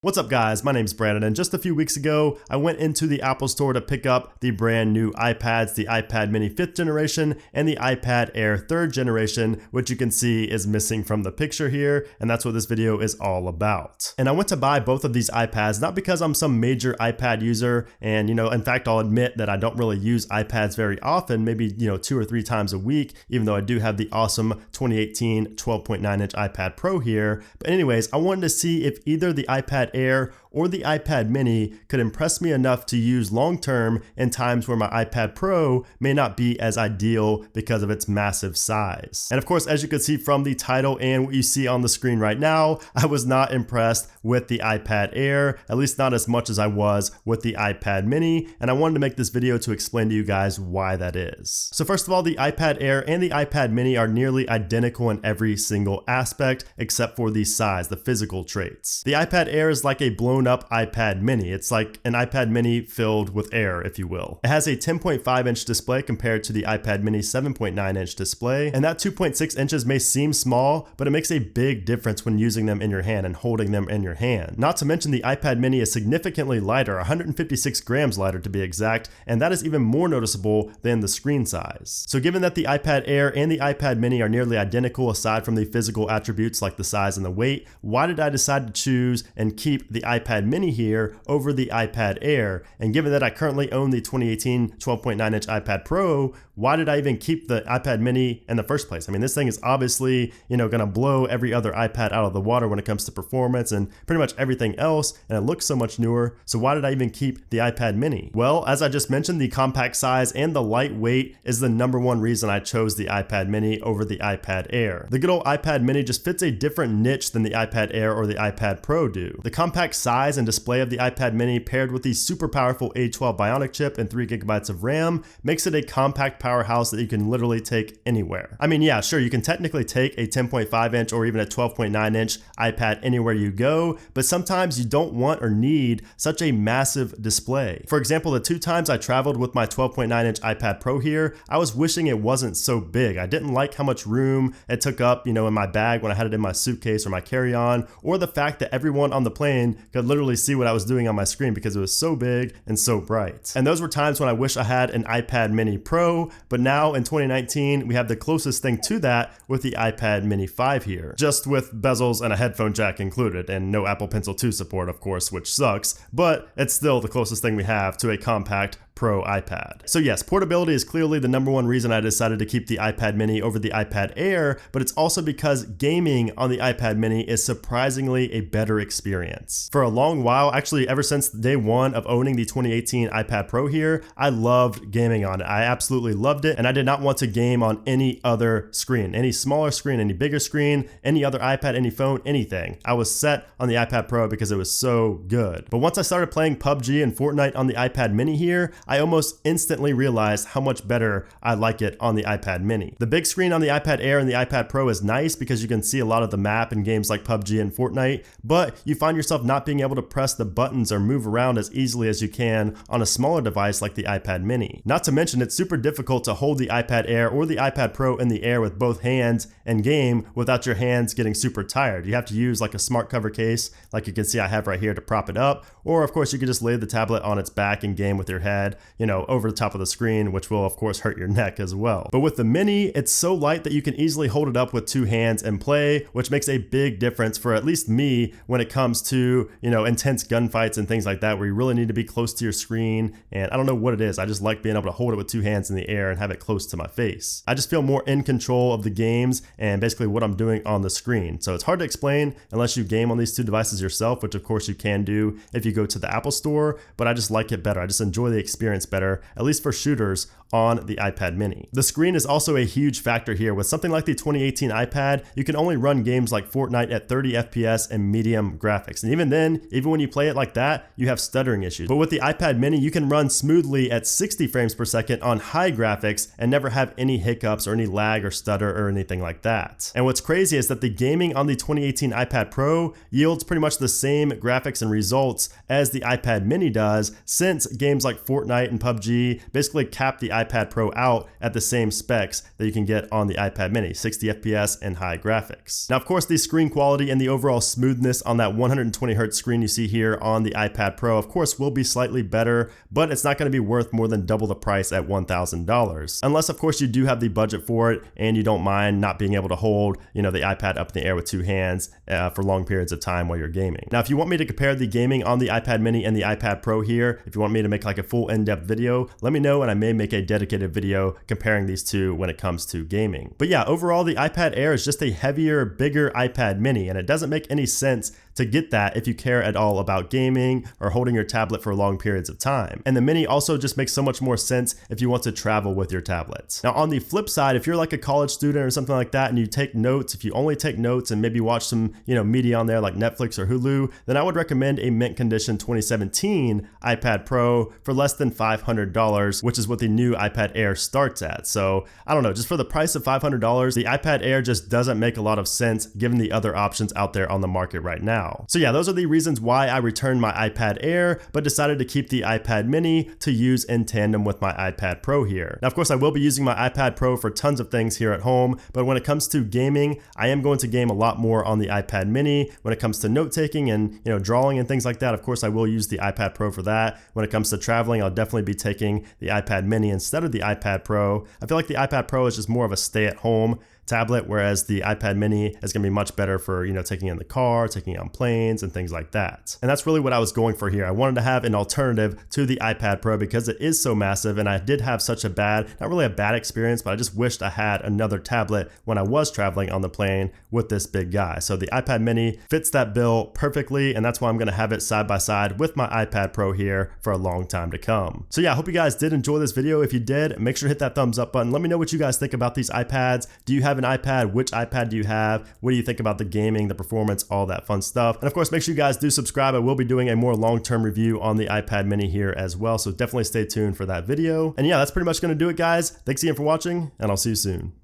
What's up guys, my name's Brandon, and just a few weeks ago, I went into the Apple store to pick up the brand new iPads, the iPad mini 5th generation and the iPad Air 3rd generation, which you can see is missing from the picture here, and that's what this video is all about. And I went to buy both of these iPads, not because I'm some major iPad user, and in fact, I'll admit that I don't really use iPads very often, maybe 2 or 3 times a week, even though I do have the awesome 2018 12.9 inch iPad Pro here. But anyways, I wanted to see if either the iPad Air or the iPad mini could impress me enough to use long term in times where my iPad Pro may not be as ideal because of its massive size. And of course, as you can see from the title and what you see on the screen right now, I was not impressed with the iPad Air, at least not as much as I was with the iPad mini, and I wanted to make this video to explain to you guys why that is. So first of all, the iPad Air and the iPad mini are nearly identical in every single aspect except for the size, the physical traits. The iPad Air is like a blown up iPad mini. It's like an iPad mini filled with air, if you will. It has a 10.5 inch display compared to the iPad mini 7.9 inch display, and that 2.6 inches may seem small, but it makes a big difference when using them in your hand and holding them in your hand. Not to mention the iPad mini is significantly lighter, 156 grams lighter to be exact, and that is even more noticeable than the screen size. So given that the iPad Air and the iPad mini are nearly identical aside from the physical attributes like the size and the weight, why did I decide to choose and keep the iPad mini here over the iPad Air? And given that I currently own the 2018 12.9 inch iPad Pro, why did I even keep the iPad mini in the first place? I mean, this thing is obviously, gonna blow every other iPad out of the water when it comes to performance and pretty much everything else, and it looks so much newer, so why did I even keep the iPad mini? Well, as I just mentioned, the compact size and the lightweight is the #1 reason I chose the iPad mini over the iPad Air. The good old iPad mini just fits a different niche than the iPad Air or the iPad Pro do. The compact size and display of the iPad mini paired with the super powerful A12 Bionic chip and 3 GB of RAM makes it a compact powerhouse that you can literally take anywhere. I mean, yeah, sure, you can technically take a 10.5 inch or even a 12.9 inch iPad anywhere you go, but sometimes you don't want or need such a massive display. For example, the 2 times I traveled with my 12.9 inch iPad Pro here, I was wishing it wasn't so big. I didn't like how much room it took up, in my bag when I had it in my suitcase or my carry-on, or the fact that everyone on the plane could literally see what I was doing on my screen because it was so big and so bright. And those were times when I wish I had an iPad mini Pro, but now in 2019, we have the closest thing to that with the iPad mini 5 here, just with bezels and a headphone jack included, and no Apple Pencil 2 support, of course, which sucks, but it's still the closest thing we have to a compact Pro iPad. So yes, portability is clearly the #1 reason I decided to keep the iPad mini over the iPad Air, but it's also because gaming on the iPad mini is surprisingly a better experience. For a long while, actually ever since day 1 of owning the 2018 iPad Pro here, I loved gaming on it. I absolutely loved it, and I did not want to game on any other screen, any smaller screen, any bigger screen, any other iPad, any phone, anything. I was set on the iPad Pro because it was so good. But once I started playing PUBG and Fortnite on the iPad mini here, I almost instantly realized how much better I like it on the iPad mini. The big screen on the iPad Air and the iPad Pro is nice because you can see a lot of the map in games like PUBG and Fortnite, but you find yourself not being able to press the buttons or move around as easily as you can on a smaller device like the iPad mini. Not to mention, it's super difficult to hold the iPad Air or the iPad Pro in the air with both hands and game without your hands getting super tired. You have to use like a smart cover case, like you can see I have right here, to prop it up, or of course you could just lay the tablet on its back and game with your head, over the top of the screen, which will of course hurt your neck as well. But with the mini, it's so light that you can easily hold it up with 2 hands and play, which makes a big difference for at least me when it comes to, intense gunfights and things like that, where you really need to be close to your screen. And I don't know what it is, I just like being able to hold it with 2 hands in the air and have it close to my face. I just feel more in control of the games and basically what I'm doing on the screen. So it's hard to explain unless you game on these 2 devices yourself, which of course you can do if you go to the Apple store, but I just like it better. I just enjoy the experience better, at least for shooters, on the iPad mini. The screen is also a huge factor here. With something like the 2018 iPad, you can only run games like Fortnite at 30 FPS and medium graphics. And even then, even when you play it like that, you have stuttering issues. But with the iPad mini, you can run smoothly at 60 frames per second on high graphics and never have any hiccups or any lag or stutter or anything like that. And what's crazy is that the gaming on the 2018 iPad Pro yields pretty much the same graphics and results as the iPad mini does, since games like Fortnite Fortnite and PUBG basically cap the iPad Pro out at the same specs that you can get on the iPad mini, 60 FPS and high graphics. Now, of course, the screen quality and the overall smoothness on that 120 Hz screen you see here on the iPad Pro, of course, will be slightly better, but it's not going to be worth more than double the price at $1,000. Unless, of course, you do have the budget for it and you don't mind not being able to hold, the iPad up in the air with two hands for long periods of time while you're gaming. Now, if you want me to compare the gaming on the iPad mini and the iPad Pro here, if you want me to make like a full in-depth video, let me know and I may make a dedicated video comparing these two when it comes to gaming. But yeah, overall, the iPad Air is just a heavier, bigger iPad mini, and it doesn't make any sense to get that if you care at all about gaming or holding your tablet for long periods of time. And the mini also just makes so much more sense if you want to travel with your tablets. Now, on the flip side, if you're like a college student or something like that and you take notes, if you only take notes and maybe watch some, media on there like Netflix or Hulu, then I would recommend a mint condition 2017 iPad Pro for less than $500, which is what the new iPad Air starts at. So I don't know, just for the price of $500, the iPad Air just doesn't make a lot of sense given the other options out there on the market right now. So yeah, those are the reasons why I returned my iPad Air, but decided to keep the iPad mini to use in tandem with my iPad Pro here. Now, of course, I will be using my iPad Pro for tons of things here at home, but when it comes to gaming, I am going to game a lot more on the iPad mini. When it comes to note-taking and drawing and things like that, of course, I will use the iPad Pro for that. When it comes to traveling, I'll definitely be taking the iPad mini instead of the iPad Pro. I feel like the iPad Pro is just more of a stay-at-home tablet, whereas the iPad mini is going to be much better for, taking in the car, taking on planes and things like that. And that's really what I was going for here. I wanted to have an alternative to the iPad Pro because it is so massive, and I did have such a not really a bad experience, but I just wished I had another tablet when I was traveling on the plane with this big guy. So the iPad mini fits that bill perfectly, and that's why I'm going to have it side by side with my iPad Pro here for a long time to come. So yeah, I hope you guys did enjoy this video. If you did, make sure to hit that thumbs up button. Let me know what you guys think about these iPads. Do you have an iPad? Which iPad do you have? What do you think about the gaming, the performance, all that fun stuff? And of course, make sure you guys do subscribe. I will be doing a more long-term review on the iPad mini here as well, so definitely stay tuned for that video. And yeah, that's pretty much going to do it, guys. Thanks again for watching, and I'll see you soon.